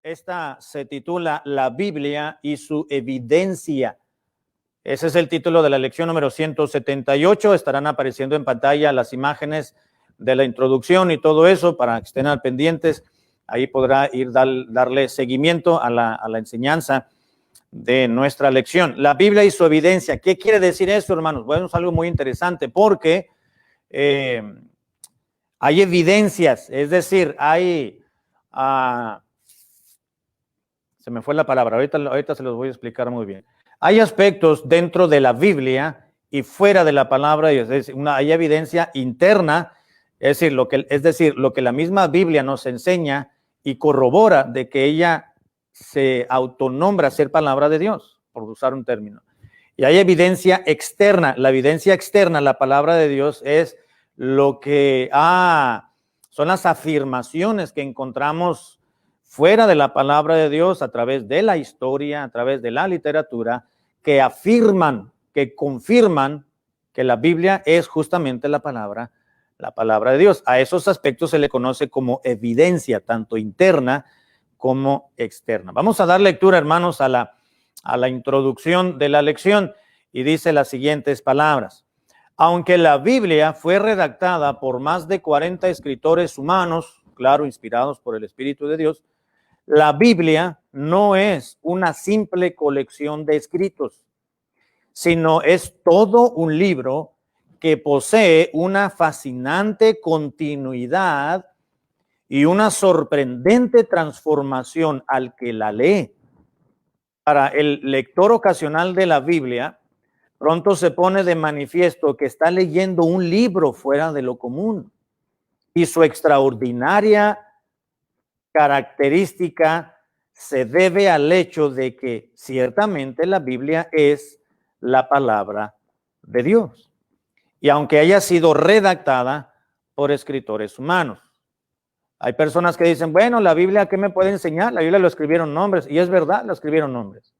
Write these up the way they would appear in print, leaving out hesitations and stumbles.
Esta se titula La Biblia y su evidencia. Ese es el título de la lección número 178. Estarán apareciendo en pantalla las imágenes de la introducción y todo eso para que estén al pendientes. Ahí podrá ir darle seguimiento a la enseñanza de nuestra lección. La Biblia y su evidencia. ¿Qué quiere decir eso, hermanos? Bueno, es algo muy interesante porque hay evidencias, es decir, hay... se me fue la palabra, ahorita se los voy a explicar muy bien. Hay aspectos dentro de la Biblia y fuera de la palabra, hay evidencia interna, es decir, lo que la misma Biblia nos enseña y corrobora de que ella se autonombra ser palabra de Dios, por usar un término. Y hay evidencia externa. La evidencia externa, la palabra de Dios, es lo que son las afirmaciones que encontramos fuera de la palabra de Dios, a través de la historia, a través de la literatura, que afirman, que confirman que la Biblia es justamente la palabra de Dios. A esos aspectos se le conoce como evidencia, tanto interna como externa. Vamos a dar lectura, hermanos, a la introducción de la lección, y dice las siguientes palabras. Aunque la Biblia fue redactada por más de 40 escritores humanos, claro, inspirados por el Espíritu de Dios, la Biblia no es una simple colección de escritos, sino es todo un libro que posee una fascinante continuidad y una sorprendente transformación al que la lee. Para el lector ocasional de la Biblia, pronto se pone de manifiesto que está leyendo un libro fuera de lo común, y su extraordinaria característica se debe al hecho de que ciertamente la Biblia es la palabra de Dios, y aunque haya sido redactada por escritores humanos. Hay personas que dicen, bueno, la Biblia, ¿qué me puede enseñar? La Biblia lo escribieron hombres, y es verdad, la escribieron hombres,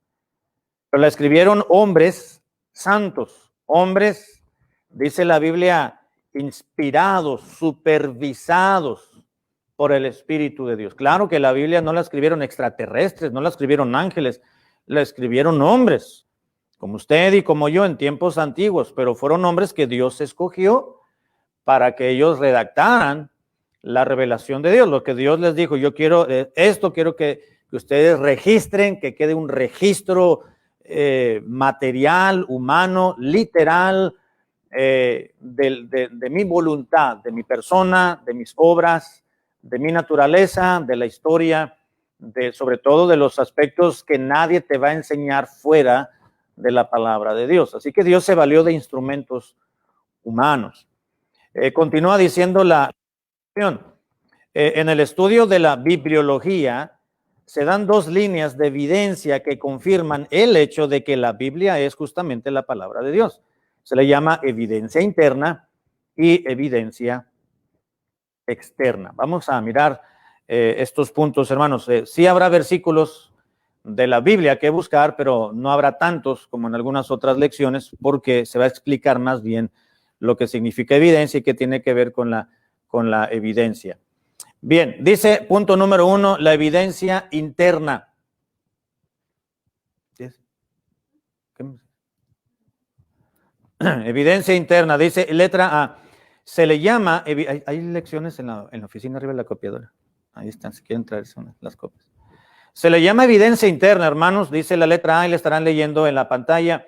pero la escribieron hombres santos, hombres, dice la Biblia, inspirados, supervisados por el Espíritu de Dios. Claro que la Biblia no la escribieron extraterrestres, no la escribieron ángeles, la escribieron hombres, como usted y como yo en tiempos antiguos, pero fueron hombres que Dios escogió para que ellos redactaran la revelación de Dios, lo que Dios les dijo. Yo quiero esto, quiero que ustedes registren, que quede un registro material, humano, literal, de mi voluntad, de mi persona, de mis obras, de mi naturaleza, de la historia, sobre todo de los aspectos que nadie te va a enseñar fuera de la palabra de Dios. Así que Dios se valió de instrumentos humanos. Continúa diciendo la en el estudio de la bibliología se dan dos líneas de evidencia que confirman el hecho de que la Biblia es justamente la palabra de Dios. Se le llama evidencia interna y evidencia externa. Vamos a mirar estos puntos, hermanos. Sí habrá versículos de la Biblia que buscar, pero no habrá tantos como en algunas otras lecciones, porque se va a explicar más bien lo que significa evidencia y qué tiene que ver con la evidencia. Bien, dice punto número 1, la evidencia interna. Evidencia interna, dice letra A. Se le llama, hay lecciones en la oficina arriba de la copiadora. Ahí están, si quieren traerse las copias. Se le llama evidencia interna, hermanos, dice la letra A y le estarán leyendo en la pantalla.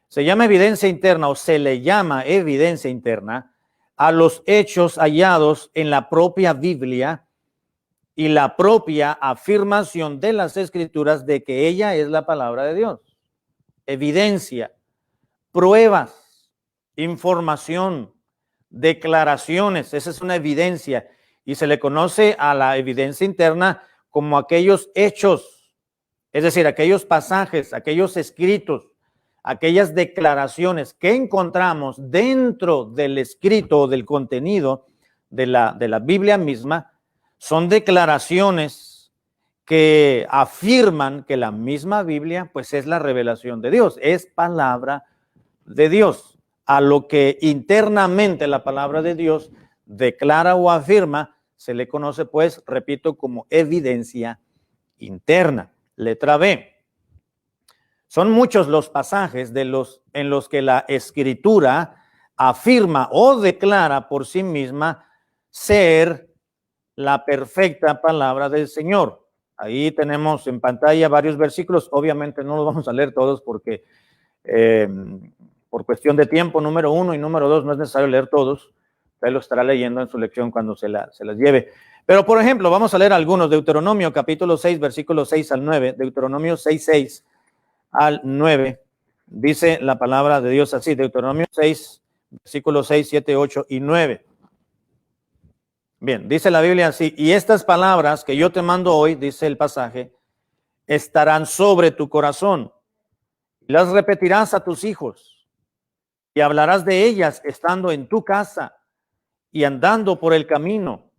Se llama evidencia interna o se le llama evidencia interna a los hechos hallados en la propia Biblia y la propia afirmación de las Escrituras de que ella es la palabra de Dios. Evidencia, pruebas, información, declaraciones, esa es una evidencia, y se le conoce a la evidencia interna como aquellos hechos, es decir, aquellos pasajes, aquellos escritos, aquellas declaraciones que encontramos dentro del escrito o del contenido de la Biblia misma. Son declaraciones que afirman que la misma Biblia pues es la revelación de Dios, es palabra de Dios. A lo que internamente la palabra de Dios declara o afirma, se le conoce pues, repito, como evidencia interna. Letra B. Son muchos los pasajes en los que la Escritura afirma o declara por sí misma ser la perfecta palabra del Señor. Ahí tenemos en pantalla varios versículos. Obviamente no los vamos a leer todos porque por cuestión de tiempo, número 1 y número 2, no es necesario leer todos. Usted lo estará leyendo en su lección cuando se las lleve. Pero, por ejemplo, vamos a leer algunos. Deuteronomio capítulo 6, versículos 6 al 9. Deuteronomio 6, 6 al 9. Dice la palabra de Dios así. Deuteronomio 6, versículos 6, 7, 8 y 9. Bien, dice la Biblia así: y estas palabras que yo te mando hoy, dice el pasaje, estarán sobre tu corazón, y las repetirás a tus hijos, y hablarás de ellas estando en tu casa, y andando por el camino,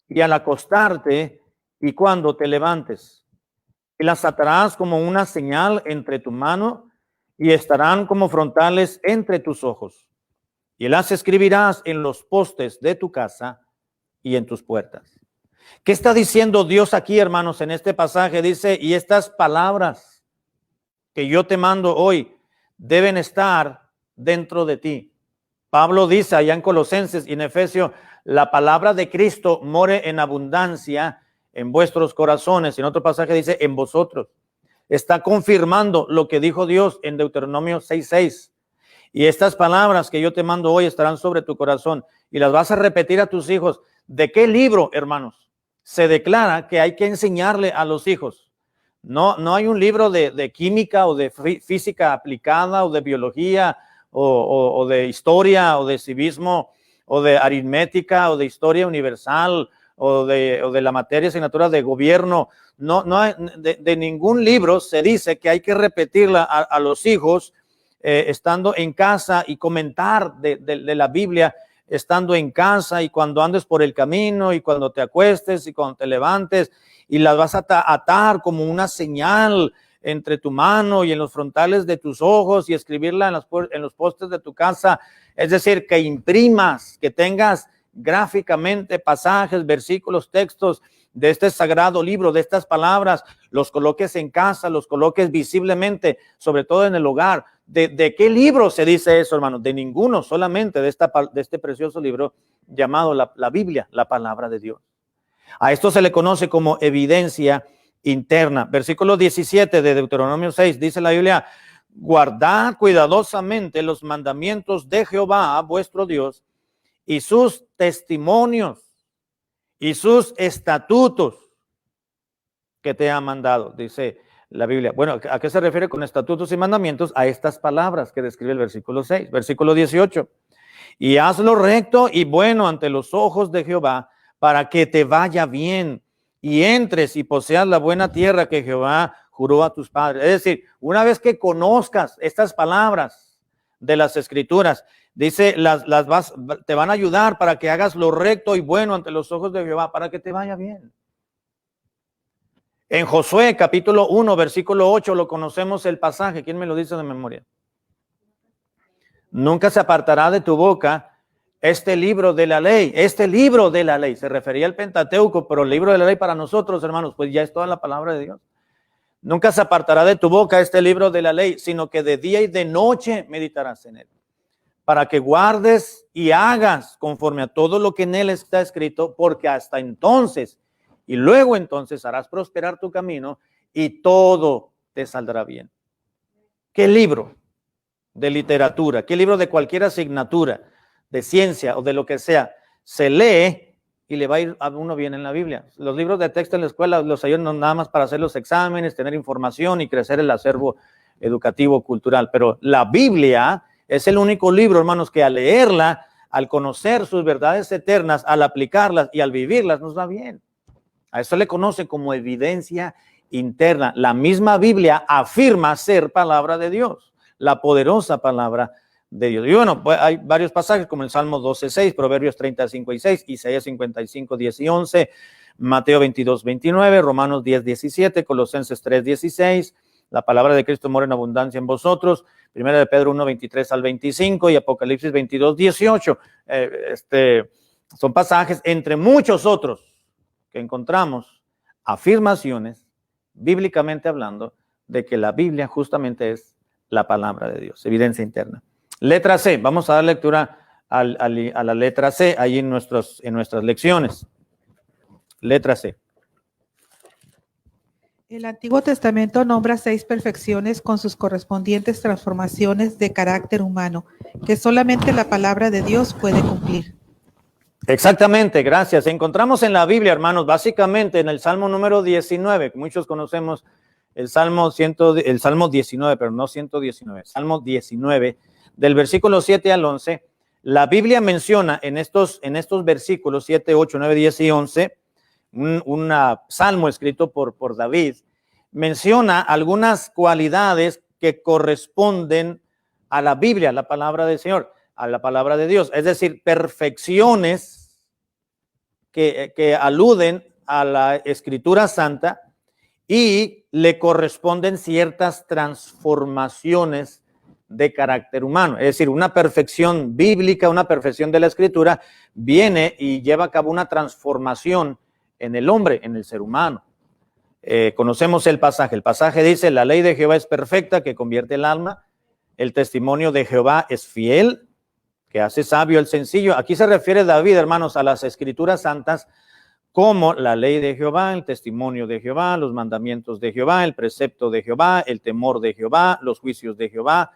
y al acostarte, y cuando te levantes. Y las atarás como una señal entre tu mano, y estarán como frontales entre tus ojos. Y las escribirás en los postes de tu casa y en tus puertas. ¿Qué está diciendo Dios aquí, hermanos, en este pasaje? Dice, y estas palabras que yo te mando hoy deben estar dentro de ti. Pablo dice allá en Colosenses y en Efesios, la palabra de Cristo more en abundancia en vuestros corazones. En otro pasaje dice, en vosotros. Está confirmando lo que dijo Dios en Deuteronomio 6:6. Y estas palabras que yo te mando hoy estarán sobre tu corazón y las vas a repetir a tus hijos. ¿De qué libro, hermanos, se declara que hay que enseñarle a los hijos? No hay un libro de química o de física aplicada o de biología o de historia o de civismo o de aritmética o de historia universal o de la materia asignatura de gobierno. No hay, de ningún libro se dice que hay que repetirla a los hijos estando en casa y comentar de la Biblia estando en casa y cuando andes por el camino y cuando te acuestes y cuando te levantes, y las vas a atar como una señal entre tu mano y en los frontales de tus ojos y escribirla en los postes de tu casa. Es decir, que imprimas, que tengas gráficamente pasajes, versículos, textos de este sagrado libro, de estas palabras, los coloques en casa, los coloques visiblemente, sobre todo en el hogar. ¿De qué libro se dice eso, hermano? De ninguno, solamente de este precioso libro llamado la Biblia, la palabra de Dios. A esto se le conoce como evidencia interna. Versículo 17 de Deuteronomio 6, dice la Biblia, guardad cuidadosamente los mandamientos de Jehová, vuestro Dios, y sus testimonios y sus estatutos que te ha mandado, dice la Biblia. Bueno, ¿a qué se refiere con estatutos y mandamientos? A estas palabras que describe el versículo 6. Versículo 18. Y hazlo recto y bueno ante los ojos de Jehová, para que te vaya bien y entres y poseas la buena tierra que Jehová juró a tus padres. Es decir, una vez que conozcas estas palabras de las Escrituras, dice, te van a ayudar para que hagas lo recto y bueno ante los ojos de Jehová, para que te vaya bien. En Josué capítulo 1, versículo 8, lo conocemos el pasaje. ¿Quién me lo dice de memoria? Nunca se apartará de tu boca este libro de la ley. Este libro de la ley, se refería al Pentateuco, pero el libro de la ley para nosotros, hermanos, pues ya es toda la palabra de Dios. Nunca se apartará de tu boca este libro de la ley, sino que de día y de noche meditarás en él, para que guardes y hagas conforme a todo lo que en él está escrito, porque hasta entonces y luego entonces harás prosperar tu camino y todo te saldrá bien. ¿Qué libro de literatura, qué libro de cualquier asignatura, de ciencia o de lo que sea, se lee y le va a ir a uno bien en la Biblia? Los libros de texto en la escuela los ayudan nada más para hacer los exámenes, tener información y crecer el acervo educativo cultural, pero la Biblia es el único libro, hermanos, que al leerla, al conocer sus verdades eternas, al aplicarlas y al vivirlas, nos va bien. A eso le conoce como evidencia interna. La misma Biblia afirma ser palabra de Dios, la poderosa palabra de Dios. Y bueno, pues hay varios pasajes como el Salmo 12:6, Proverbios 35:6, Isaías 55:10 y 11, Mateo 22:29, Romanos 10:17, Colosenses 3:16, la palabra de Cristo mora en abundancia en vosotros, Primera de Pedro 1:23 al 25 y Apocalipsis 22:18. Son pasajes entre muchos otros que encontramos afirmaciones bíblicamente hablando, de que la Biblia justamente es la palabra de Dios, evidencia interna. Letra C, vamos a dar lectura a la letra C ahí en nuestras lecciones. Letra C. El Antiguo Testamento nombra 6 perfecciones con sus correspondientes transformaciones de carácter humano, que solamente la palabra de Dios puede cumplir. Exactamente, gracias. Encontramos en la Biblia, hermanos, básicamente en el Salmo número 19, muchos conocemos el Salmo 19, pero no 119, Salmo 19, del versículo 7 al 11, la Biblia menciona en estos versículos 7, 8, 9, 10 y 11, un salmo escrito por David, menciona algunas cualidades que corresponden a la Biblia, a la palabra del Señor, a la palabra de Dios, es decir, perfecciones que aluden a la Escritura Santa y le corresponden ciertas transformaciones de carácter humano. Es decir, una perfección bíblica, una perfección de la Escritura viene y lleva a cabo una transformación en el hombre, en el ser humano. Conocemos el pasaje. El pasaje dice, la ley de Jehová es perfecta, que convierte el alma. El testimonio de Jehová es fiel, que hace sabio el sencillo. Aquí se refiere David, hermanos, a las Escrituras santas, como la ley de Jehová, el testimonio de Jehová, los mandamientos de Jehová, el precepto de Jehová, el temor de Jehová, los juicios de Jehová.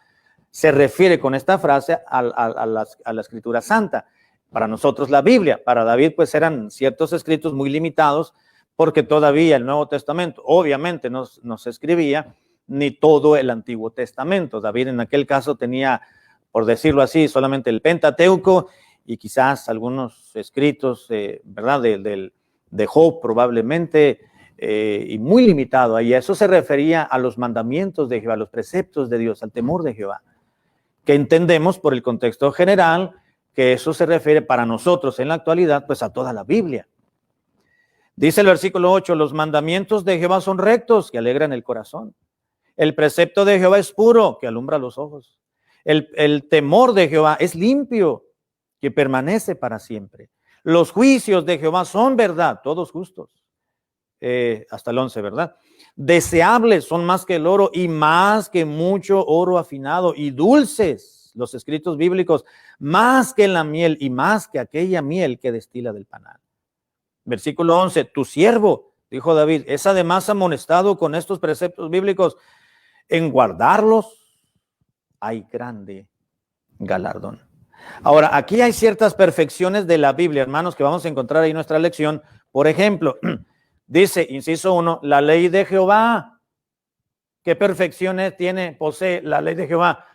Se refiere con esta frase a la Escritura Santa. Para nosotros la Biblia, para David pues eran ciertos escritos muy limitados, porque todavía el Nuevo Testamento obviamente no se escribía, ni todo el Antiguo Testamento. David en aquel caso tenía, por decirlo así, solamente el Pentateuco y quizás algunos escritos, ¿verdad?, de Job probablemente, y muy limitado ahí. Eso se refería a los mandamientos de Jehová, a los preceptos de Dios, al temor de Jehová, que entendemos por el contexto general que eso se refiere para nosotros en la actualidad pues a toda la Biblia. Dice el versículo 8, los mandamientos de Jehová son rectos, que alegran el corazón. El precepto de Jehová es puro, que alumbra los ojos. El temor de Jehová es limpio, que permanece para siempre. Los juicios de Jehová son verdad, todos justos. Hasta el 11, ¿verdad? Deseables son más que el oro y más que mucho oro afinado, y dulces los escritos bíblicos, más que la miel y más que aquella miel que destila del panal. Versículo 11, tu siervo, dijo David, es además amonestado con estos preceptos bíblicos, en guardarlos hay grande galardón. Ahora, aquí hay ciertas perfecciones de la Biblia, hermanos, que vamos a encontrar ahí en nuestra lección. Por ejemplo, dice, inciso 1, la ley de Jehová. ¿Qué perfecciones posee la ley de Jehová?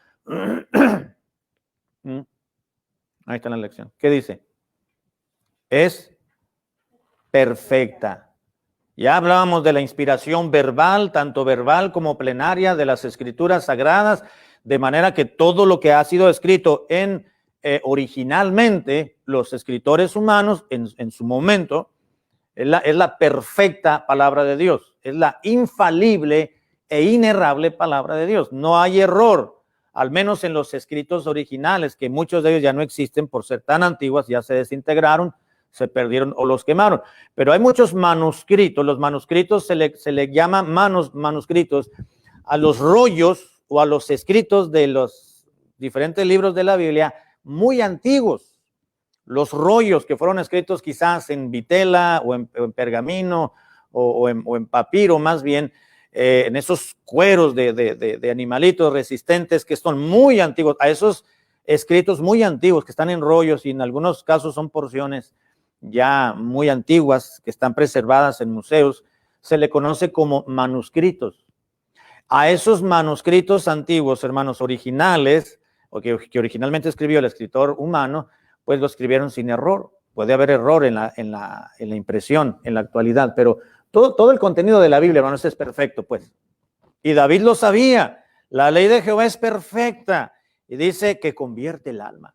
Ahí está la lección. ¿Qué dice? Es perfecta. Ya hablábamos de la inspiración verbal, tanto verbal como plenaria de las Escrituras sagradas, de manera que todo lo que ha sido escrito originalmente los escritores humanos en su momento es la perfecta palabra de Dios, es la infalible e inerrable palabra de Dios. No hay error, al menos en los escritos originales, que muchos de ellos ya no existen por ser tan antiguas, ya se desintegraron, se perdieron o los quemaron. Pero hay muchos manuscritos. Los manuscritos se le llama manuscritos a los rollos o a los escritos de los diferentes libros de la Biblia muy antiguos. Los rollos que fueron escritos quizás en vitela o en pergamino o en papiro más bien, en esos cueros de animalitos resistentes que son muy antiguos, a esos escritos muy antiguos que están en rollos y en algunos casos son porciones ya muy antiguas que están preservadas en museos, se le conoce como manuscritos. A esos manuscritos antiguos, hermanos, originales, o que originalmente escribió el escritor humano, pues lo escribieron sin error. Puede haber error en la impresión, en la actualidad, pero todo el contenido de la Biblia, hermanos, es perfecto, pues. Y David lo sabía. La ley de Jehová es perfecta y dice que convierte el alma.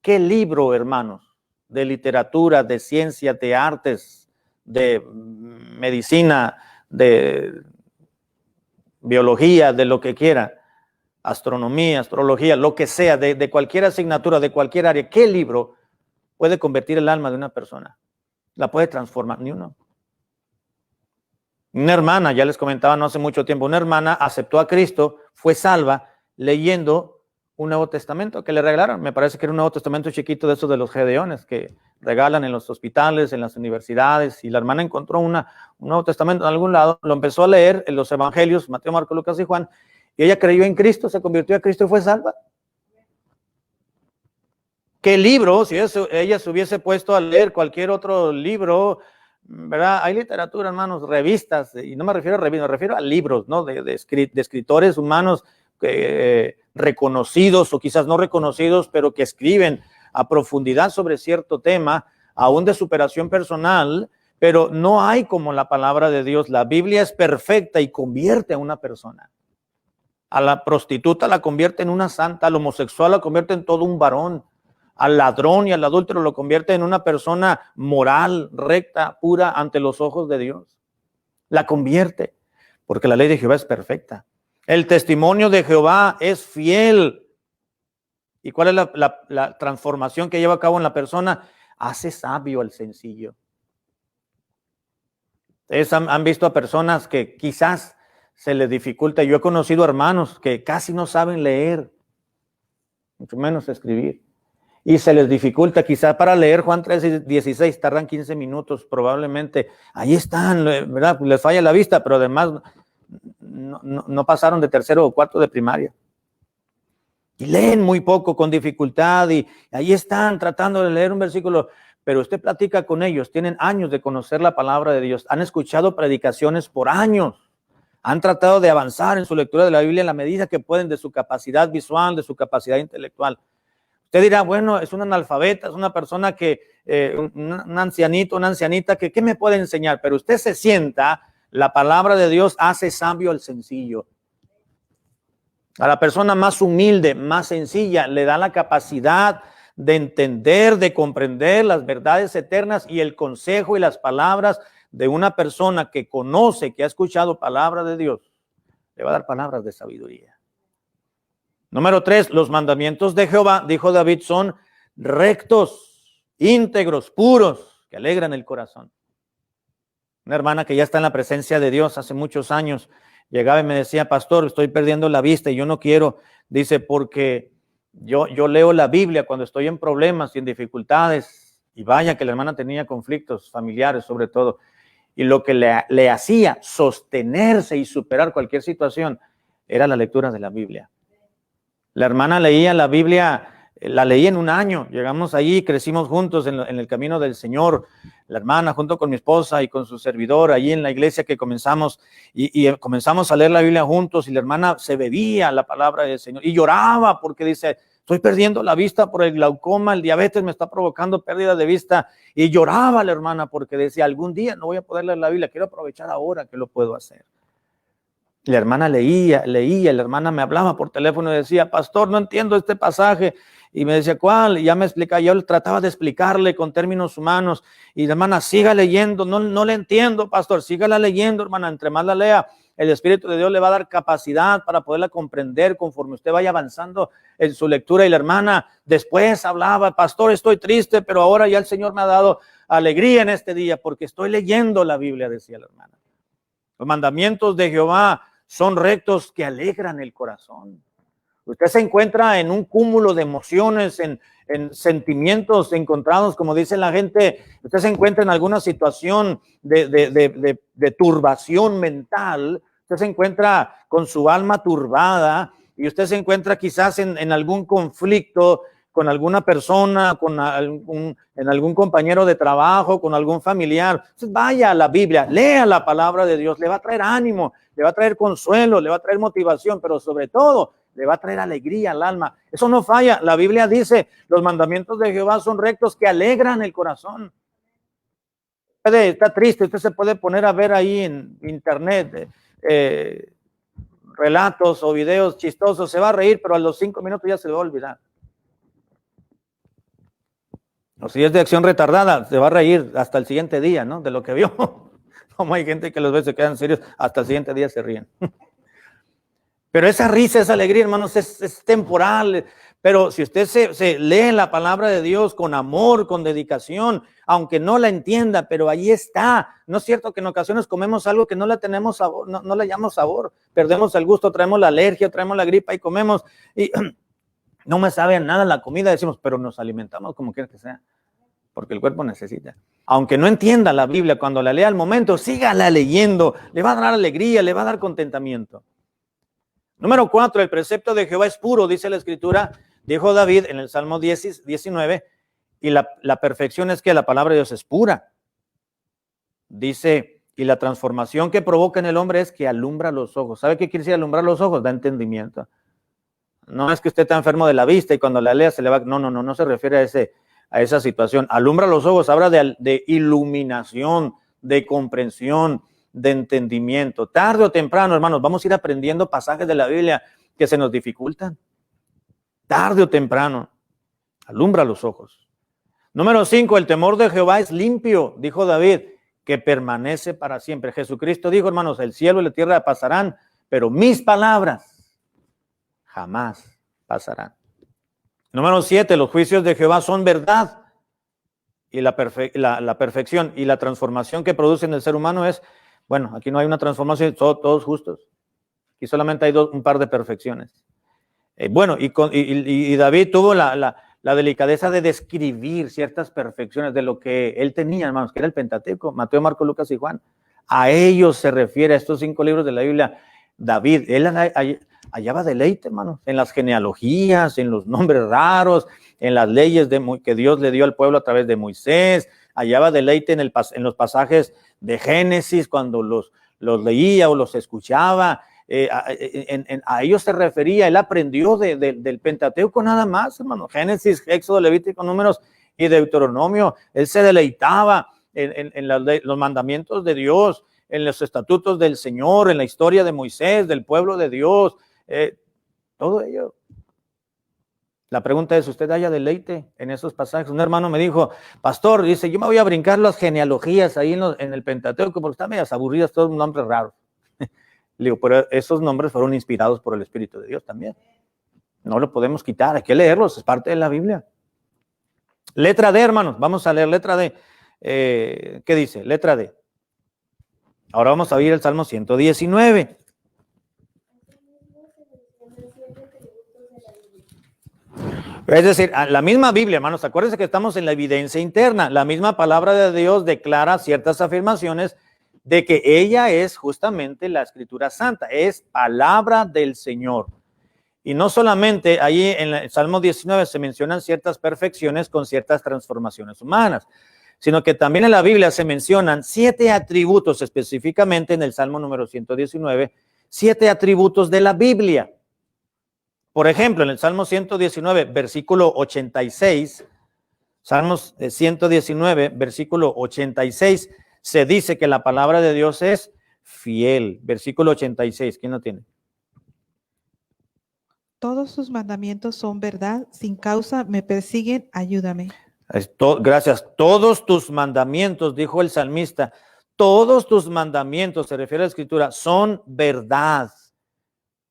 ¿Qué libro, hermanos, de literatura, de ciencia, de artes, de medicina, de biología, de lo que quiera, astronomía, astrología, lo que sea, de cualquier asignatura, de cualquier área, qué libro puede convertir el alma de una persona? ¿La puede transformar? Ni uno. Una hermana, ya les comentaba no hace mucho tiempo, una hermana aceptó a Cristo, fue salva leyendo un Nuevo Testamento que le regalaron. Me parece que era un Nuevo Testamento chiquito de esos de los Gedeones que regalan en los hospitales, en las universidades, y la hermana encontró un Nuevo Testamento en algún lado, lo empezó a leer en los evangelios, Mateo, Marcos, Lucas y Juan, y ella creyó en Cristo, se convirtió a Cristo y fue salva. ¿Qué libro? Si ella se hubiese puesto a leer cualquier otro libro, ¿verdad? Hay literatura, hermanos, revistas, y no me refiero a revistas, me refiero a libros, ¿no? De escritores humanos reconocidos o quizás no reconocidos, pero que escriben a profundidad sobre cierto tema, aún de superación personal, pero no hay como la palabra de Dios. La Biblia es perfecta y convierte a una persona. A la prostituta la convierte en una santa, al homosexual la convierte en todo un varón, al ladrón y al adúltero lo convierte en una persona moral, recta, pura ante los ojos de Dios. La convierte, porque la ley de Jehová es perfecta. El testimonio de Jehová es fiel. ¿Y cuál es la transformación que lleva a cabo en la persona? Hace sabio al sencillo. Ustedes han visto a personas que quizás se les dificulta. Yo he conocido hermanos que casi no saben leer, mucho menos escribir. Y se les dificulta, quizá para leer Juan 3:16 tardan 15 minutos probablemente. Ahí están, ¿verdad? Les falla la vista, pero además no pasaron de tercero o cuarto de primaria. Y leen muy poco, con dificultad, y ahí están tratando de leer un versículo. Pero usted platica con ellos, tienen años de conocer la palabra de Dios, han escuchado predicaciones por años, han tratado de avanzar en su lectura de la Biblia en la medida que pueden de su capacidad visual, de su capacidad intelectual. Usted dirá, bueno, es un analfabeta, es una persona que, un ancianito, una ancianita, que ¿qué me puede enseñar? Pero usted se sienta, la palabra de Dios hace sabio al sencillo. A la persona más humilde, más sencilla, le da la capacidad de entender, de comprender las verdades eternas y el consejo y las palabras de una persona que conoce, que ha escuchado palabra de Dios. Le va a dar palabras de sabiduría. Número 3, los mandamientos de Jehová, dijo David, son rectos, íntegros, puros, que alegran el corazón. Una hermana que ya está en la presencia de Dios hace muchos años, llegaba y me decía, pastor, estoy perdiendo la vista y yo no quiero, dice, porque yo leo la Biblia cuando estoy en problemas y en dificultades, y vaya que la hermana tenía conflictos familiares sobre todo, y lo que le hacía sostenerse y superar cualquier situación era la lectura de la Biblia. La hermana leía la Biblia, la leí en un año, llegamos allí, crecimos juntos en el camino del Señor, la hermana junto con mi esposa y con su servidor, allí en la iglesia que comenzamos, y comenzamos a leer la Biblia juntos, y la hermana se bebía la palabra del Señor, y lloraba porque dice, estoy perdiendo la vista por el glaucoma, el diabetes me está provocando pérdida de vista, y lloraba la hermana porque decía, algún día no voy a poder leer la Biblia, quiero aprovechar ahora que lo puedo hacer. La hermana leía, la hermana me hablaba por teléfono y decía, pastor, no entiendo este pasaje. Y me decía, ¿cuál? Y ya me explicaba, yo trataba de explicarle con términos humanos. Y la hermana, siga leyendo, no le entiendo, pastor, sígala leyendo, hermana. Entre más la lea, el Espíritu de Dios le va a dar capacidad para poderla comprender conforme usted vaya avanzando en su lectura. Y la hermana después hablaba, pastor, estoy triste, pero ahora ya el Señor me ha dado alegría en este día porque estoy leyendo la Biblia, decía la hermana. Los mandamientos de Jehová son rectos que alegran el corazón. Usted se encuentra en un cúmulo de emociones, en sentimientos encontrados, como dice la gente. Usted se encuentra en alguna situación de turbación mental. Usted se encuentra con su alma turbada y usted se encuentra quizás en algún conflicto con alguna persona, en algún compañero de trabajo, con algún familiar. Entonces vaya a la Biblia, lea la palabra de Dios, le va a traer ánimo, le va a traer consuelo, le va a traer motivación, pero sobre todo le va a traer alegría al alma. Eso no falla. La Biblia dice, los mandamientos de Jehová son rectos que alegran el corazón. Está triste, usted se puede poner a ver ahí en internet relatos o videos chistosos, se va a reír, pero a los 5 minutos ya se le va a olvidar. O si es de acción retardada, se va a reír hasta el siguiente día, ¿no? De lo que vio. Como hay gente que los ve, se quedan serios, hasta el siguiente día se ríen. Pero esa risa, esa alegría, hermanos, es temporal. Pero si usted se lee la palabra de Dios con amor, con dedicación, aunque no la entienda, pero ahí está. No es cierto que en ocasiones comemos algo que no le tenemos sabor, no le llamamos sabor, perdemos el gusto, traemos la alergia, traemos la gripa y comemos y no me sabe a nada la comida, decimos, pero nos alimentamos como quiera que sea, porque el cuerpo necesita. Aunque no entienda la Biblia, cuando la lea al momento, sígala leyendo, le va a dar alegría, le va a dar contentamiento. Número 4, el precepto de Jehová es puro, dice la Escritura, dijo David en el Salmo 19, y la perfección es que la palabra de Dios es pura. Dice, y la transformación que provoca en el hombre es que alumbra los ojos. ¿Sabe qué quiere decir alumbrar los ojos? Da entendimiento. No es que usted está enfermo de la vista y cuando la lea se le va... No se refiere a esa situación. Alumbra los ojos, habla de iluminación, de comprensión, de entendimiento. Tarde o temprano, hermanos, vamos a ir aprendiendo pasajes de la Biblia que se nos dificultan. Tarde o temprano, alumbra los ojos. Número 5, el temor de Jehová es limpio, dijo David, que permanece para siempre. Jesucristo dijo, hermanos, el cielo y la tierra pasarán, pero mis palabras jamás pasarán. Número 7, los juicios de Jehová son verdad. Y la perfección y la transformación que produce en el ser humano es, bueno, aquí no hay una transformación, son todos justos. Aquí solamente hay un par de perfecciones. Y David tuvo la delicadeza de describir ciertas perfecciones de lo que él tenía, hermanos, que era el Pentateuco, Mateo, Marcos, Lucas y Juan. A ellos se refiere, a estos 5 libros de la Biblia, David. Él hallaba deleite, hermanos, en las genealogías, en los nombres raros, en las leyes que Dios le dio al pueblo a través de Moisés. Hallaba deleite en los pasajes de Génesis cuando los leía o los escuchaba. A ellos se refería, él aprendió del Pentateuco nada más, hermano. Génesis, Éxodo, Levítico, Números y Deuteronomio. Él se deleitaba en los mandamientos de Dios, en los estatutos del Señor, en la historia de Moisés, del pueblo de Dios, todo ello. La pregunta es, ¿usted haya deleite en esos pasajes? Un hermano me dijo, pastor, dice, yo me voy a brincar las genealogías ahí en el Pentateuco porque están medias aburridas, todos nombres raros. Le digo, pero esos nombres fueron inspirados por el Espíritu de Dios también. No lo podemos quitar, hay que leerlos, es parte de la Biblia. Letra D, hermanos, vamos a leer letra D. ¿Qué dice? Letra D. Ahora vamos a oír el Salmo 119. Es decir, la misma Biblia, hermanos, acuérdense que estamos en la evidencia interna. La misma palabra de Dios declara ciertas afirmaciones de que ella es justamente la Escritura Santa, es palabra del Señor. Y no solamente ahí en el Salmo 19 se mencionan ciertas perfecciones con ciertas transformaciones humanas, sino que también en la Biblia se mencionan 7 atributos, específicamente en el Salmo número 119, 7 atributos de la Biblia. Por ejemplo, en el Salmo 119, versículo 86, Salmos 119, versículo 86, se dice que la palabra de Dios es fiel. Versículo 86, ¿quién lo tiene? Todos sus mandamientos son verdad, sin causa me persiguen, ayúdame. Gracias. Todos tus mandamientos, dijo el salmista, todos tus mandamientos, se refiere a la Escritura, son verdad.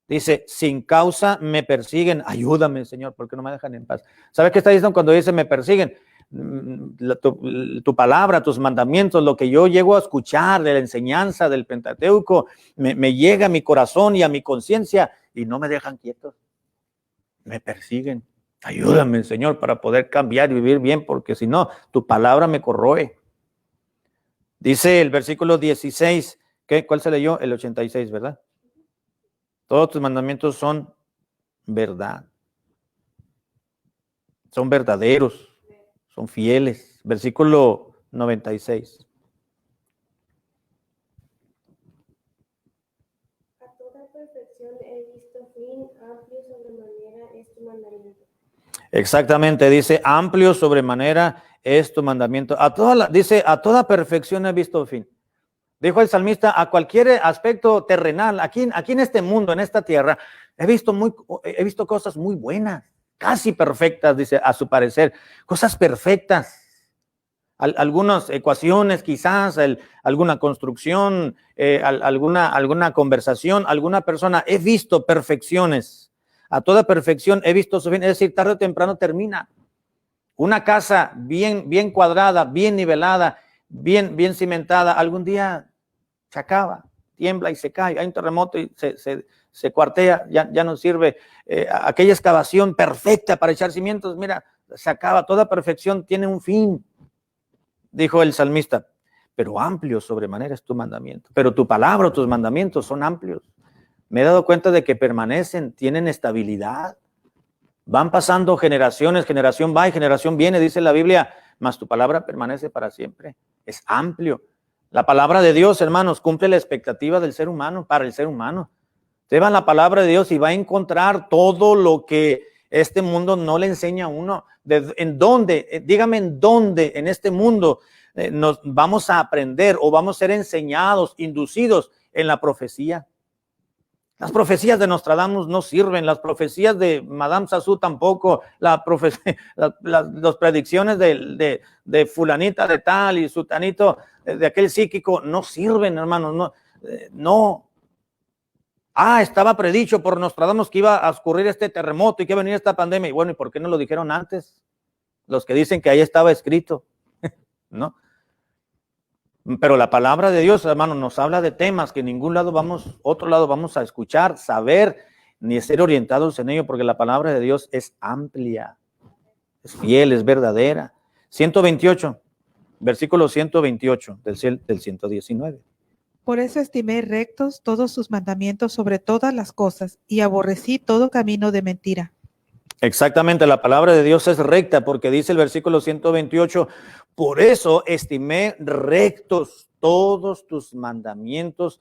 Dice, sin causa me persiguen, ayúdame, Señor, porque no me dejan en paz. ¿Sabe qué está diciendo cuando dice me persiguen? Tu palabra, tus mandamientos, lo que yo llego a escuchar de la enseñanza del Pentateuco, me llega a mi corazón y a mi conciencia y no me dejan quietos. Me persiguen. Ayúdame, Señor, para poder cambiar y vivir bien, porque si no, tu palabra me corroe. Dice el versículo 16, ¿cuál se leyó? El 86, ¿verdad? Todos tus mandamientos son verdad. Son verdaderos. Son fieles. Versículo 96. A toda perfección he visto fin, amplio sobremanera es tu mandamiento. Exactamente, dice, amplio sobremanera es tu mandamiento. Dice, a toda perfección he visto fin. Dijo el salmista, a cualquier aspecto terrenal, aquí en este mundo, en esta tierra, he visto cosas muy buenas, casi perfectas, dice, a su parecer, cosas perfectas. Algunas ecuaciones quizás, alguna construcción, alguna conversación, alguna persona, he visto perfecciones. a toda perfección he visto su fin, es decir, tarde o temprano termina. Una casa bien cuadrada, bien nivelada, bien cimentada, algún día se acaba, tiembla y se cae, hay un terremoto y se cuartea, ya no sirve. Aquella excavación perfecta para echar cimientos, mira, se acaba, toda perfección tiene un fin, dijo el salmista, pero amplio sobremanera es tu mandamiento, pero tu palabra, tus mandamientos son amplios. Me he dado cuenta de que permanecen, tienen estabilidad. Van pasando generaciones, generación va y generación viene, dice la Biblia, mas tu palabra permanece para siempre. Es amplio. La palabra de Dios, hermanos, cumple la expectativa del ser humano, para el ser humano. Usted va a la palabra de Dios y va a encontrar todo lo que este mundo no le enseña a uno. ¿En dónde? Dígame en dónde en este mundo nos vamos a aprender o vamos a ser enseñados, inducidos en la profecía. Las profecías de Nostradamus no sirven, las profecías de Madame Sassou tampoco, las predicciones de fulanita de tal y sutanito de aquel psíquico no sirven, hermanos, no. Estaba predicho por Nostradamus que iba a ocurrir este terremoto y que iba a venir esta pandemia. Y bueno, ¿y por qué no lo dijeron antes? Los que dicen que ahí estaba escrito, ¿no? Pero la palabra de Dios, hermano, nos habla de temas que en ningún lado otro lado vamos a escuchar, saber, ni ser orientados en ello, porque la palabra de Dios es amplia, es fiel, es verdadera. 128, versículo 128 del 119. Por eso estimé rectos todos sus mandamientos sobre todas las cosas, y aborrecí todo camino de mentira. Exactamente, la palabra de Dios es recta, porque dice el versículo 128, por eso estimé rectos todos tus mandamientos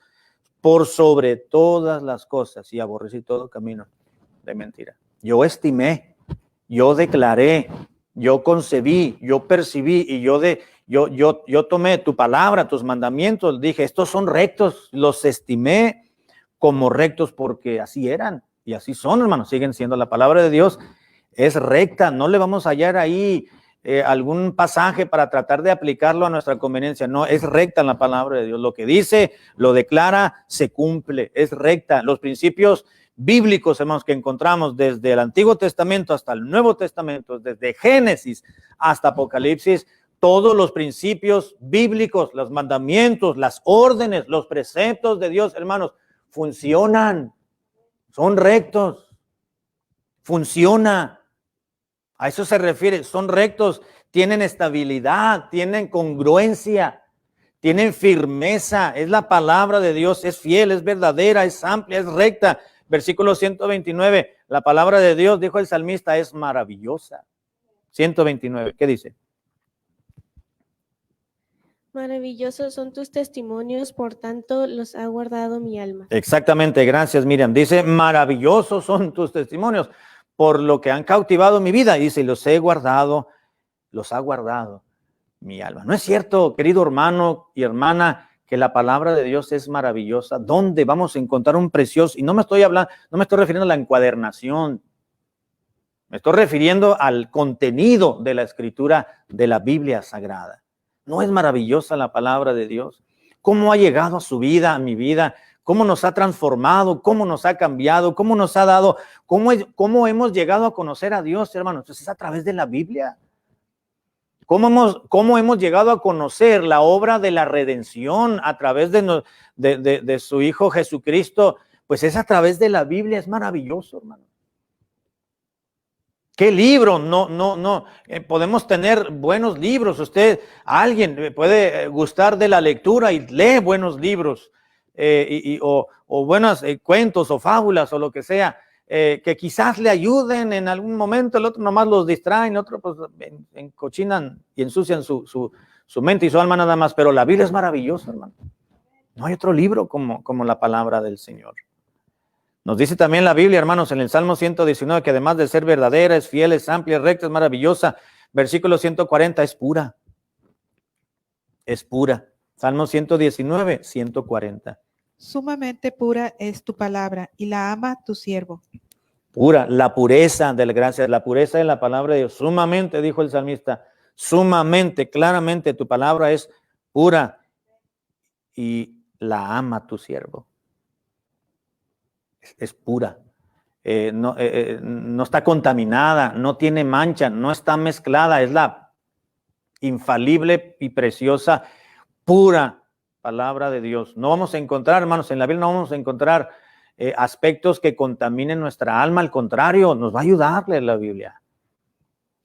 por sobre todas las cosas, y aborrecí todo camino de mentira. Yo estimé, yo declaré, yo concebí, yo percibí, y yo tomé tu palabra, tus mandamientos, dije, estos son rectos, los estimé como rectos porque así eran. Y así son, hermanos, siguen siendo. La palabra de Dios es recta, no le vamos a hallar ahí algún pasaje para tratar de aplicarlo a nuestra conveniencia. No, es recta en la palabra de Dios. Lo que dice, lo declara, se cumple, es recta. Los principios bíblicos, hermanos, que encontramos desde el Antiguo Testamento hasta el Nuevo Testamento, desde Génesis hasta Apocalipsis, todos los principios bíblicos, los mandamientos, las órdenes, los preceptos de Dios, hermanos, funcionan. Son rectos, funciona, a eso se refiere, son rectos, tienen estabilidad, tienen congruencia, tienen firmeza, es la palabra de Dios, es fiel, es verdadera, es amplia, es recta. Versículo 129, la palabra de Dios, dijo el salmista, es maravillosa. 129, ¿qué dice? Maravillosos son tus testimonios, por tanto los ha guardado mi alma. Exactamente, gracias Miriam. Dice, maravillosos son tus testimonios, por lo que han cautivado mi vida. Y dice, los ha guardado mi alma. ¿No es cierto, querido hermano y hermana, que la palabra de Dios es maravillosa? ¿Dónde vamos a encontrar un precioso? Y no me estoy refiriendo a la encuadernación. Me estoy refiriendo al contenido de la escritura de la Biblia Sagrada. ¿No es maravillosa la palabra de Dios? ¿Cómo ha llegado a su vida, a mi vida? ¿Cómo nos ha transformado? ¿Cómo nos ha cambiado? ¿Cómo nos ha dado? ¿Cómo hemos llegado a conocer a Dios, hermanos? Pues es a través de la Biblia. ¿Cómo hemos llegado a conocer la obra de la redención a través de su Hijo Jesucristo? Pues es a través de la Biblia. Es maravilloso, hermano. ¿Qué libro? No. Podemos tener buenos libros. Alguien puede gustar de la lectura y lee buenos libros o buenos cuentos o fábulas o lo que sea, que quizás le ayuden en algún momento. El otro nomás los distraen, otro pues encochinan y ensucian su mente y su alma nada más. Pero la Biblia es maravillosa, hermano. No hay otro libro como la palabra del Señor. Nos dice también la Biblia, hermanos, en el Salmo 119, que además de ser verdadera, es fiel, es amplia, es recta, es maravillosa. Versículo 140, es pura. Es pura. Salmo 119, 140. Sumamente pura es tu palabra, y la ama tu siervo. Pura, la pureza de la gracia, la pureza de la palabra de Dios. Sumamente, dijo el salmista, sumamente, claramente, tu palabra es pura y la ama tu siervo. Es pura, no está contaminada, no tiene mancha, no está mezclada, es la infalible y preciosa, pura palabra de Dios. No vamos a encontrar, hermanos, en la Biblia no vamos a encontrar aspectos que contaminen nuestra alma, al contrario, nos va a ayudarle la Biblia.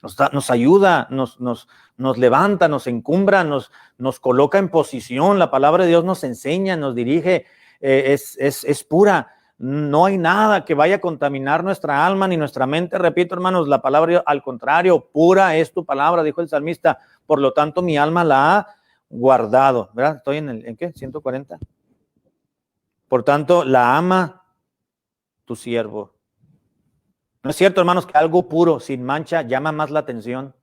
Nos ayuda, nos levanta, nos encumbra, nos coloca en posición. La palabra de Dios nos enseña, nos dirige, es pura. No hay nada que vaya a contaminar nuestra alma ni nuestra mente. Repito, hermanos, la palabra de Dios, al contrario, pura es tu palabra, dijo el salmista. Por lo tanto, mi alma la ha guardado. ¿Verdad? Estoy ¿en qué? 140. Por tanto, la ama tu siervo. ¿No es cierto, hermanos, que algo puro, sin mancha, llama más la atención?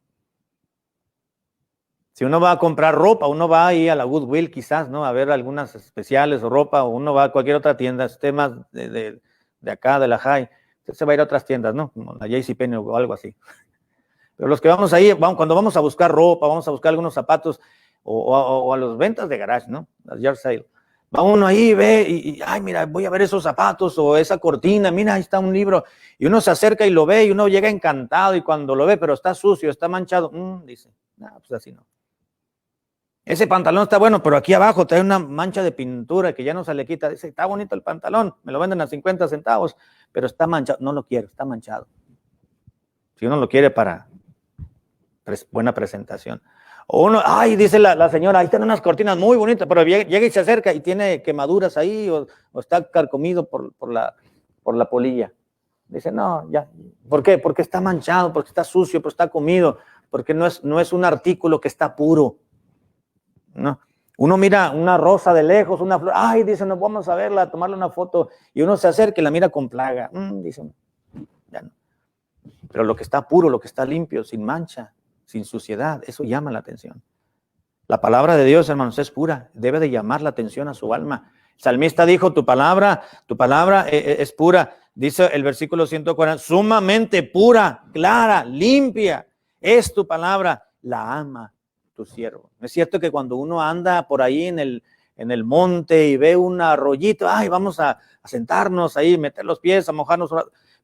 Si uno va a comprar ropa, uno va ahí a la Goodwill quizás, ¿no? A ver algunas especiales o ropa, o uno va a cualquier otra tienda, temas de acá, de la High, usted se va a ir a otras tiendas, ¿no? Como la JCPenney o algo así. Pero los que vamos ahí, cuando vamos a buscar ropa, vamos a buscar algunos zapatos, o a las ventas de garage, ¿no? Las yard sale. Va uno ahí, ve, y ay, mira, voy a ver esos zapatos o esa cortina, mira, ahí está un libro. Y uno se acerca y lo ve, y uno llega encantado, y cuando lo ve, pero está sucio, está manchado, dice, no, pues así no. Ese pantalón está bueno, pero aquí abajo trae una mancha de pintura que ya no se le quita. Dice, está bonito el pantalón, me lo venden a 50 centavos, pero está manchado. No lo quiero, está manchado. Si uno lo quiere para buena presentación. O uno, ay, dice la señora, ahí están unas cortinas muy bonitas, pero llega y se acerca y tiene quemaduras ahí o está carcomido por la polilla. Dice, no, ya. ¿Por qué? Porque está manchado, porque está sucio, porque está comido, porque no es un artículo que está puro. No. Uno mira una rosa de lejos, una flor, ay, dice, nos vamos a verla, a tomarle una foto, y uno se acerca y la mira con plaga. Dice, ya no. Pero lo que está puro, lo que está limpio, sin mancha, sin suciedad, eso llama la atención. La palabra de Dios, hermanos, es pura, debe de llamar la atención a su alma. El salmista dijo, tu palabra es pura. Dice el versículo 140, sumamente pura, clara, limpia, es tu palabra, la ama tu siervo. ¿No es cierto que cuando uno anda por ahí en el monte y ve un arroyito, ay, vamos a sentarnos ahí, meter los pies, a mojarnos?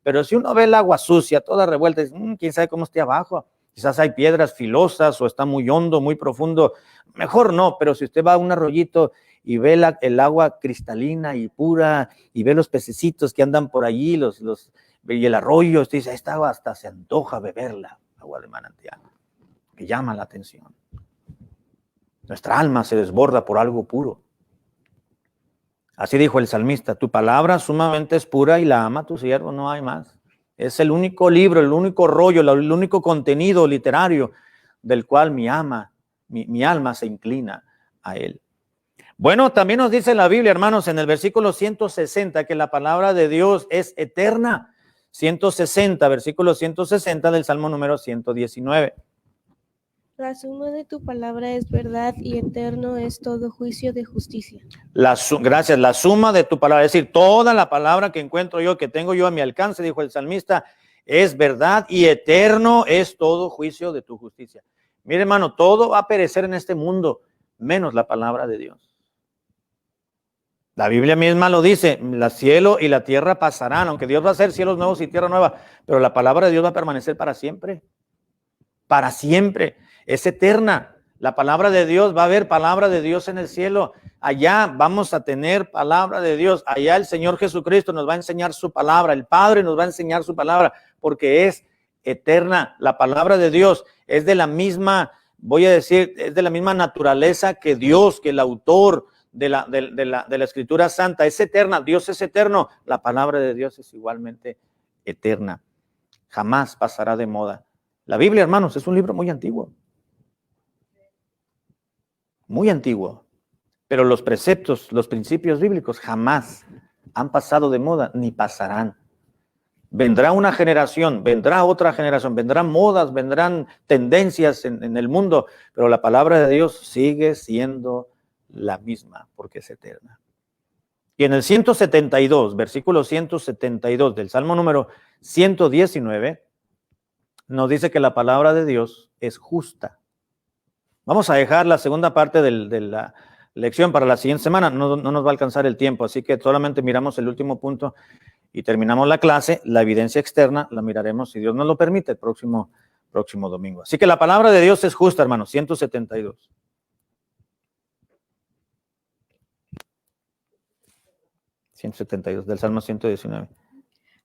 Pero si uno ve el agua sucia, toda revuelta, dice, quién sabe cómo esté abajo. Quizás hay piedras filosas o está muy hondo, muy profundo. Mejor no, pero si usted va a un arroyito y ve el agua cristalina y pura y ve los pececitos que andan por allí y el arroyo, usted dice, esta agua hasta se antoja beberla, agua de manantial, que llama la atención. Nuestra alma se desborda por algo puro. Así dijo el salmista, tu palabra sumamente es pura y la ama tu siervo, no hay más. Es el único libro, el único rollo, el único contenido literario del cual mi alma se inclina a él. Bueno, también nos dice la Biblia, hermanos, en el versículo 160, que la palabra de Dios es eterna. 160, versículo 160 del Salmo número 119. La suma de tu palabra es verdad y eterno es todo juicio de justicia. Gracias, la suma de tu palabra, es decir, toda la palabra que encuentro yo, que tengo yo a mi alcance, dijo el salmista, es verdad y eterno es todo juicio de tu justicia. Mire, hermano, todo va a perecer en este mundo, menos la palabra de Dios. La Biblia misma lo dice, el cielo y la tierra pasarán, aunque Dios va a hacer cielos nuevos y tierra nueva, pero la palabra de Dios va a permanecer para siempre. Para siempre. Es eterna. La palabra de Dios, va a haber palabra de Dios en el cielo. Allá vamos a tener palabra de Dios. Allá el Señor Jesucristo nos va a enseñar su palabra. El Padre nos va a enseñar su palabra porque es eterna. La palabra de Dios es de la misma, voy a decir, es de la misma naturaleza que Dios, que el autor de la Escritura Santa. Es eterna. Dios es eterno. La palabra de Dios es igualmente eterna. Jamás pasará de moda. La Biblia, hermanos, es un libro muy antiguo. Muy antiguo. Pero los preceptos, los principios bíblicos jamás han pasado de moda ni pasarán. Vendrá una generación, vendrá otra generación, vendrán modas, vendrán tendencias en el mundo, pero la palabra de Dios sigue siendo la misma porque es eterna. Y en el 172, versículo 172 del Salmo número 119, nos dice que la palabra de Dios es justa. Vamos a dejar la segunda parte de la lección para la siguiente semana. No nos va a alcanzar el tiempo, así que solamente miramos el último punto. y terminamos la clase. La evidencia externa la miraremos, si Dios nos lo permite, el próximo domingo. Así que la palabra de Dios es justa, hermanos. 172. Del Salmo 119.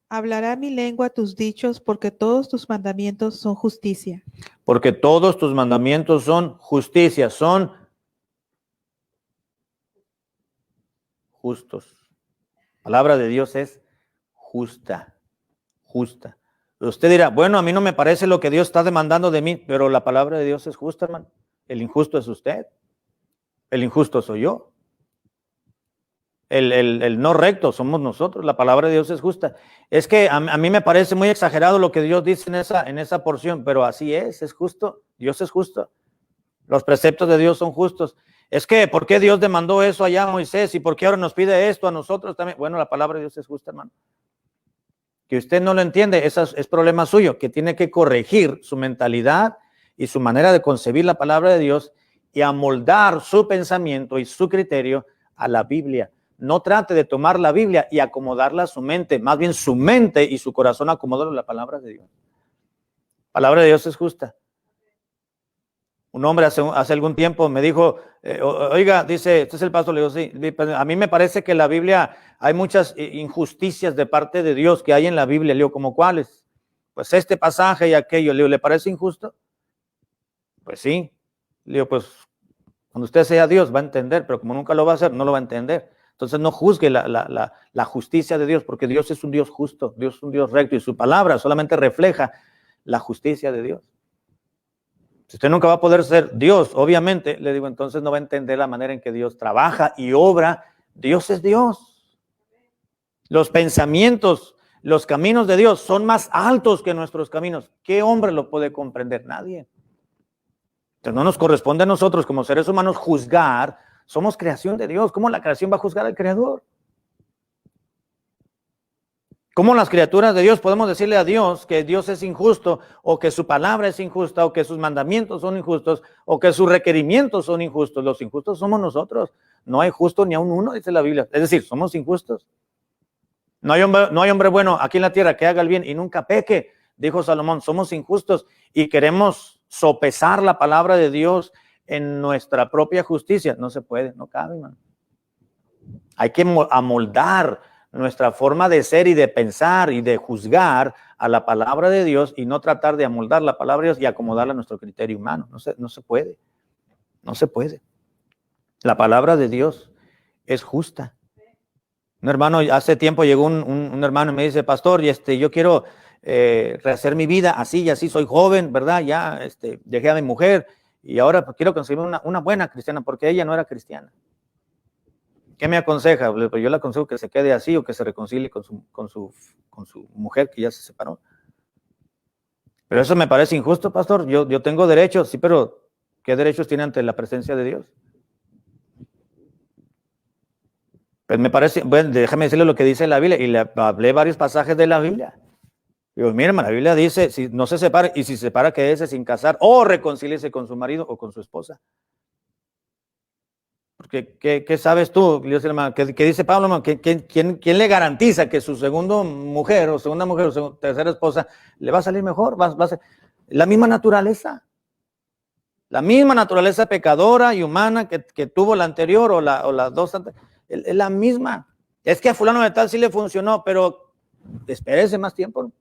Hablará mi lengua tus dichos, porque todos tus mandamientos son justicia. Porque todos tus mandamientos son justicia, son justos. La palabra de Dios es justa. Usted dirá, bueno, a mí no me parece lo que Dios está demandando de mí, pero la palabra de Dios es justa, hermano. El injusto es usted. El injusto soy yo. El no recto somos nosotros. La palabra de Dios es justa. Es que a mí me parece muy exagerado lo que Dios dice en esa porción, pero así es justo. Dios es justo. Los preceptos de Dios son justos. Es que, ¿por qué Dios demandó eso allá a Moisés? ¿Y por qué ahora nos pide esto a nosotros también? Bueno, la palabra de Dios es justa, hermano. Que usted no lo entiende, eso es problema suyo, que tiene que corregir su mentalidad y su manera de concebir la palabra de Dios y amoldar su pensamiento y su criterio a la Biblia. No trate de tomar la Biblia y acomodarla a su mente, más bien su mente y su corazón acomodarlo a la palabra de Dios. La palabra de Dios es justa. Un hombre hace algún tiempo me dijo, oiga, dice, este es el pastor, le digo, sí, a mí me parece que en la Biblia hay muchas injusticias de parte de Dios que hay en la Biblia. Le digo, ¿cómo cuáles? Pues este pasaje y aquello. Le digo, ¿le parece injusto? Pues sí. Le digo, pues cuando usted sea Dios va a entender, pero como nunca lo va a hacer, no lo va a entender. Entonces no juzgue la justicia de Dios, porque Dios es un Dios justo, Dios es un Dios recto y su palabra solamente refleja la justicia de Dios. Si usted nunca va a poder ser Dios, obviamente, le digo, entonces no va a entender la manera en que Dios trabaja y obra. Dios es Dios. Los pensamientos, los caminos de Dios son más altos que nuestros caminos. ¿Qué hombre lo puede comprender? Nadie. Entonces no nos corresponde a nosotros como seres humanos juzgar. Somos creación de Dios. ¿Cómo la creación va a juzgar al Creador? ¿Cómo las criaturas de Dios podemos decirle a Dios que Dios es injusto, o que su palabra es injusta, o que sus mandamientos son injustos, o que sus requerimientos son injustos? Los injustos somos nosotros. No hay justo ni a uno, dice la Biblia. Es decir, somos injustos. No hay hombre bueno aquí en la tierra que haga el bien y nunca peque, dijo Salomón. Somos injustos y queremos sopesar la palabra de Dios en nuestra propia justicia. No se puede, no cabe, hermano. Hay que amoldar nuestra forma de ser y de pensar y de juzgar a la palabra de Dios y no tratar de amoldar la palabra de Dios y acomodarla a nuestro criterio humano. No se puede. No se puede. La palabra de Dios es justa. Un hermano, hace tiempo llegó un hermano y me dice, pastor, yo quiero rehacer mi vida así y así, soy joven, ¿verdad? Ya dejé a mi mujer y ahora quiero conseguir una buena cristiana, porque ella no era cristiana. ¿Qué me aconseja? Pues yo le aconsejo que se quede así o que se reconcilie con su mujer que ya se separó. Pero eso me parece injusto, pastor. Yo tengo derechos, sí, pero ¿qué derechos tiene ante la presencia de Dios? Pues me parece, bueno, déjame decirle lo que dice la Biblia, y le hablé varios pasajes de la Biblia. Digo, mira, la Biblia dice, si no se separa, y si se separa, quédese sin casar, o reconcíliese con su marido o con su esposa. Porque, ¿qué sabes tú? ¿Qué dice Pablo, hermano? ¿Quién le garantiza que su segunda mujer o su tercera esposa le va a salir mejor? Va a ser la misma naturaleza. La misma naturaleza pecadora y humana que tuvo la anterior o las dos anteriores. Es la misma. Es que a fulano de tal sí le funcionó, pero espérese más tiempo.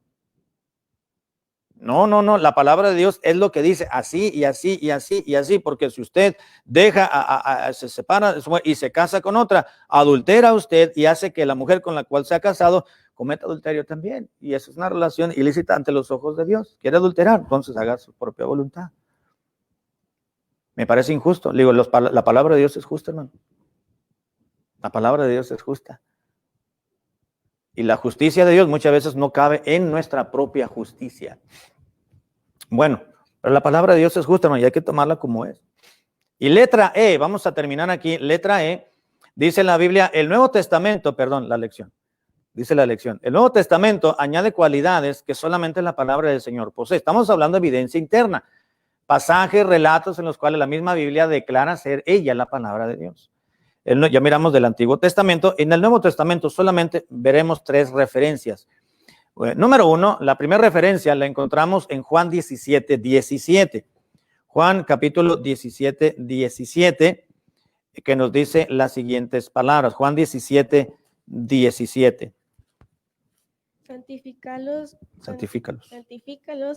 No, la palabra de Dios es lo que dice, así y así y así y así, porque si usted se separa y se casa con otra, adultera usted y hace que la mujer con la cual se ha casado cometa adulterio también, y eso es una relación ilícita ante los ojos de Dios. ¿Quiere adulterar? Entonces haga su propia voluntad. Me parece injusto. Le digo, la palabra de Dios es justa, hermano. La palabra de Dios es justa. Y la justicia de Dios muchas veces no cabe en nuestra propia justicia. Bueno, pero la palabra de Dios es justa, hermano, y hay que tomarla como es. Y letra E, vamos a terminar aquí. Letra E, dice en la Biblia, dice la lección, el Nuevo Testamento añade cualidades que solamente la palabra del Señor posee. Estamos hablando de evidencia interna, pasajes, relatos en los cuales la misma Biblia declara ser ella la palabra de Dios. Ya miramos del Antiguo Testamento. En el Nuevo Testamento solamente veremos 3 referencias. Número 1, la primera referencia la encontramos en Juan 17:17. Juan capítulo 17:17, que nos dice las siguientes palabras. Juan 17:17. Santifícalos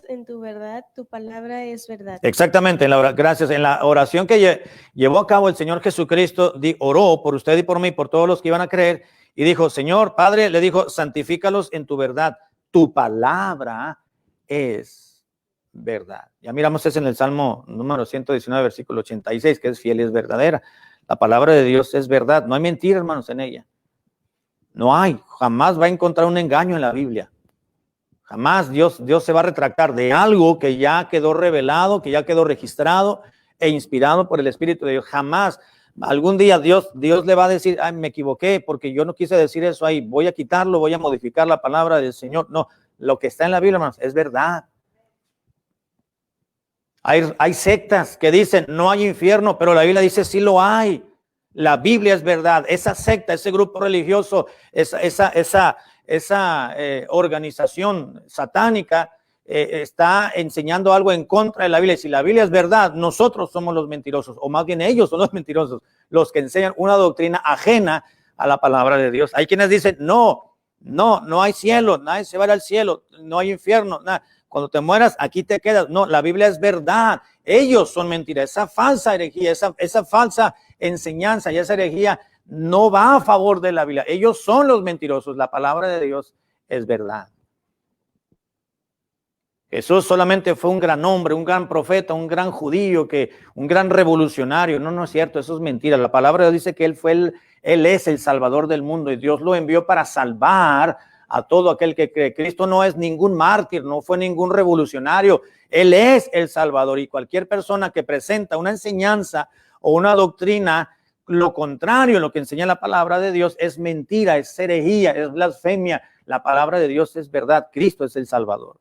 en tu verdad, tu palabra es verdad. Exactamente, gracias. En la oración que llevó a cabo el Señor Jesucristo, oró por usted y por mí, por todos los que iban a creer, y dijo, Señor, Padre, le dijo, santifícalos en tu verdad, tu palabra es verdad. Ya miramos eso en el Salmo número 119, versículo 86, que es fiel y es verdadera. La palabra de Dios es verdad, no hay mentira, hermanos, en ella. No hay, jamás va a encontrar un engaño en la Biblia. Jamás Dios se va a retractar de algo que ya quedó revelado, que ya quedó registrado e inspirado por el Espíritu de Dios. Jamás. Algún día Dios le va a decir, ay, me equivoqué porque yo no quise decir eso ahí. Voy a quitarlo, voy a modificar la palabra del Señor. No, lo que está en la Biblia, hermanos, es verdad. Hay sectas que dicen, no hay infierno, pero la Biblia dice, sí lo hay. La Biblia es verdad. Esa secta, ese grupo religioso, esa organización satánica está enseñando algo en contra de la Biblia. Si la Biblia es verdad, nosotros somos los mentirosos, o más bien ellos son los mentirosos, los que enseñan una doctrina ajena a la palabra de Dios. Hay quienes dicen, no hay cielo, nadie se va a ir al cielo, no hay infierno, nada. Cuando te mueras, aquí te quedas. No, la Biblia es verdad. Ellos son mentiras. Esa falsa herejía, esa falsa enseñanza y esa herejía no va a favor de la Biblia. Ellos son los mentirosos. La palabra de Dios es verdad. Jesús solamente fue un gran hombre, un gran profeta, un gran judío, un gran revolucionario. No es cierto, eso es mentira. La palabra de Dios dice que Él es el Salvador del mundo y Dios lo envió para salvar a todo aquel que cree. Cristo no es ningún mártir, no fue ningún revolucionario. Él es el Salvador, y cualquier persona que presenta una enseñanza o una doctrina, lo contrario a lo que enseña la palabra de Dios, es mentira, es herejía, es blasfemia. La palabra de Dios es verdad. Cristo es el Salvador.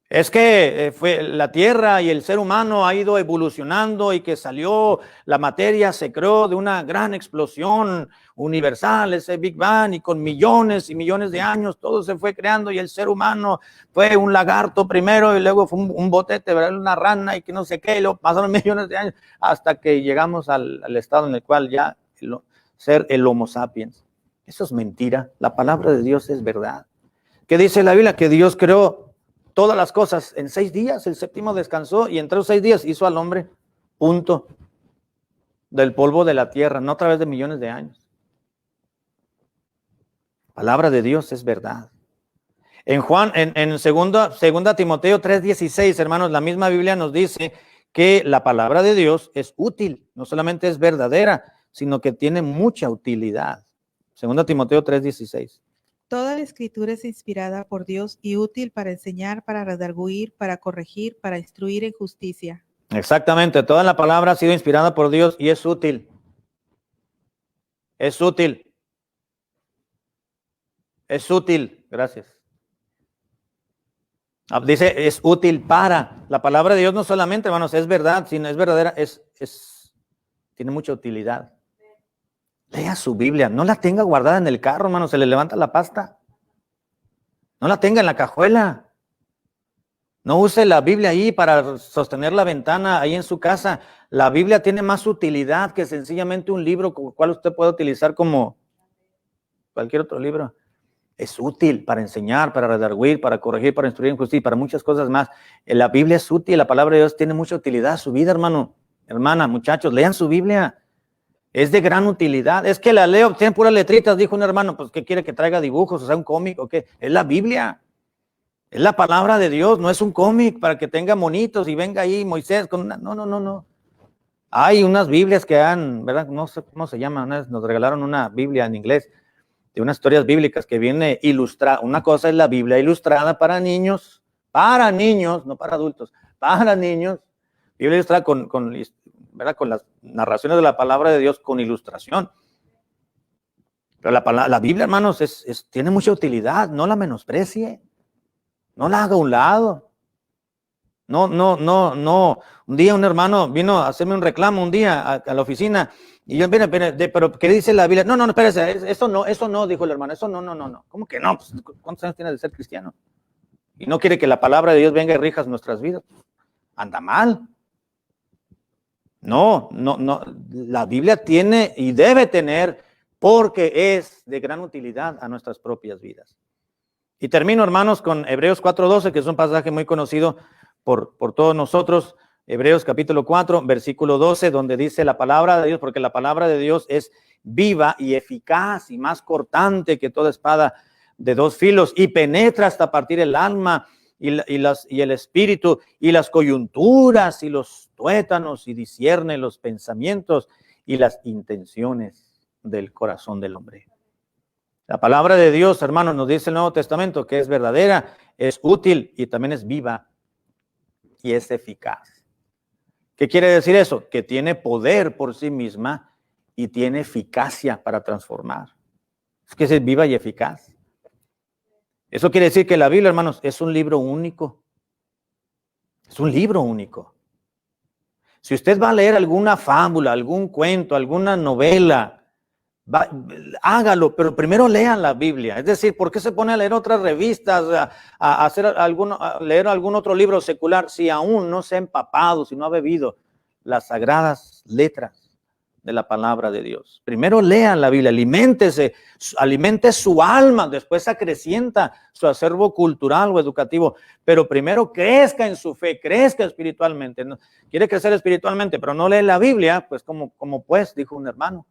Es que fue la tierra y el ser humano ha ido evolucionando y que la materia se creó de una gran explosión universal, ese Big Bang, y con millones y millones de años todo se fue creando, y el ser humano fue un lagarto primero y luego fue un botete, ¿verdad? Una rana y que no sé qué, y luego pasaron millones de años hasta que llegamos al estado en el cual ya ser el Homo sapiens. Eso es mentira. La palabra de Dios es verdad. ¿Qué dice la Biblia? Que Dios creó todas las cosas en 6 días, el séptimo descansó y entre los 6 días hizo al hombre, punto, del polvo de la tierra, no a través de millones de años. La palabra de Dios es verdad. En segunda Timoteo 3:16, hermanos, la misma Biblia nos dice que la palabra de Dios es útil, no solamente es verdadera, sino que tiene mucha utilidad. Segunda Timoteo 3:16. Toda la escritura es inspirada por Dios y útil para enseñar, para redarguir, para corregir, para instruir en justicia. Exactamente, toda la palabra ha sido inspirada por Dios y es útil. Es útil. Es útil, gracias. Dice, es útil para. La palabra de Dios no solamente, hermanos, es verdad, sino es verdadera, tiene mucha utilidad. Lea su Biblia, no la tenga guardada en el carro, hermano, se le levanta la pasta. No la tenga en la cajuela. No use la Biblia ahí para sostener la ventana ahí en su casa. La Biblia tiene más utilidad que sencillamente un libro, con el cual usted puede utilizar como cualquier otro libro. Es útil para enseñar, para redarguir, para corregir, para instruir en justicia, para muchas cosas más. La Biblia es útil, la palabra de Dios tiene mucha utilidad a su vida, hermano, hermana, muchachos, lean su Biblia. Es de gran utilidad. Es que la leo, tiene puras letritas, dijo un hermano, pues ¿qué quiere que traiga dibujos, o sea, un cómic o qué? Es la Biblia. Es la palabra de Dios, no es un cómic para que tenga monitos y venga ahí Moisés con una... No. Hay unas Biblias que ¿verdad? No sé cómo se llama, nos regalaron una Biblia en inglés de unas historias bíblicas que viene ilustrada. Una cosa es la Biblia ilustrada para niños, no para adultos, para niños. Biblia ilustrada ¿verdad? Con las narraciones de la palabra de Dios con ilustración. Pero la Biblia, hermanos, tiene mucha utilidad, no la menosprecie, no la haga a un lado. No. Un día un hermano vino a hacerme un reclamo un día a la oficina y yo, mira, pero ¿qué dice la Biblia? No, espérese, eso no, dijo el hermano, eso no. ¿Cómo que no? Pues, ¿cuántos años tiene de ser cristiano? Y no quiere que la palabra de Dios venga y rija nuestras vidas. Anda mal. No, la Biblia tiene y debe tener, porque es de gran utilidad a nuestras propias vidas. Y termino, hermanos, con Hebreos 4:12, que es un pasaje muy conocido por todos nosotros. Hebreos capítulo 4, versículo 12, donde dice la palabra de Dios, porque la palabra de Dios es viva y eficaz y más cortante que toda espada de dos filos y penetra hasta partir el alma y el espíritu y las coyunturas y los tuétanos y discierne los pensamientos y las intenciones del corazón del hombre. La palabra de Dios, hermanos, nos dice el Nuevo Testamento que es verdadera, es útil y también es viva y es eficaz. ¿Qué quiere decir eso? Que tiene poder por sí misma y tiene eficacia para transformar. Es que es viva y eficaz. Eso quiere decir que la Biblia, hermanos, es un libro único. Es un libro único. Si usted va a leer alguna fábula, algún cuento, alguna novela, hágalo, pero primero lean la Biblia. Es decir, ¿por qué se pone a leer otras revistas, a leer algún otro libro secular si aún no se ha empapado, si no ha bebido las sagradas letras de la palabra de Dios? Primero lean la Biblia, alimente su alma, después acrecienta su acervo cultural o educativo, pero primero crezca en su fe, crezca espiritualmente. ¿No? Quiere crecer espiritualmente, pero no lee la Biblia, pues como pues, dijo un hermano.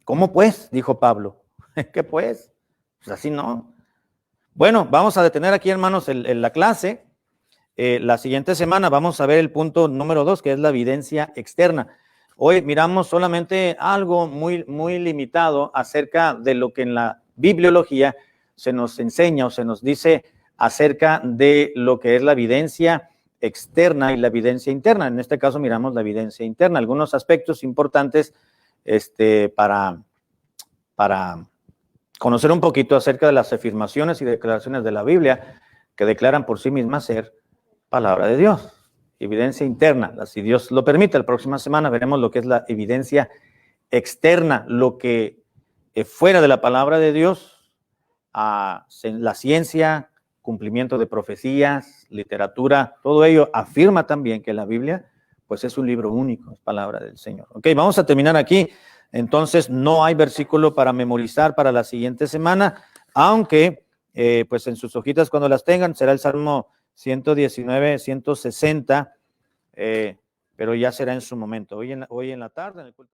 ¿Cómo pues? Dijo Pablo. ¿Qué pues? Pues así no. Bueno, vamos a detener aquí, hermanos, la clase. La siguiente semana vamos a ver el punto número 2, que es la evidencia externa. Hoy miramos solamente algo muy, muy limitado acerca de lo que en la bibliología se nos enseña o se nos dice acerca de lo que es la evidencia externa y la evidencia interna. En este caso miramos la evidencia interna, algunos aspectos importantes para conocer un poquito acerca de las afirmaciones y declaraciones de la Biblia que declaran por sí mismas ser palabra de Dios. Evidencia interna, si Dios lo permite, la próxima semana veremos lo que es la evidencia externa, lo que fuera de la palabra de Dios, la ciencia, cumplimiento de profecías, literatura, todo ello afirma también que la Biblia pues es un libro único, es palabra del Señor. Ok, vamos a terminar aquí. Entonces, no hay versículo para memorizar para la siguiente semana, aunque, pues en sus hojitas cuando las tengan, será el Salmo 119, 160, pero ya será en su momento. Hoy en la tarde, en el culto.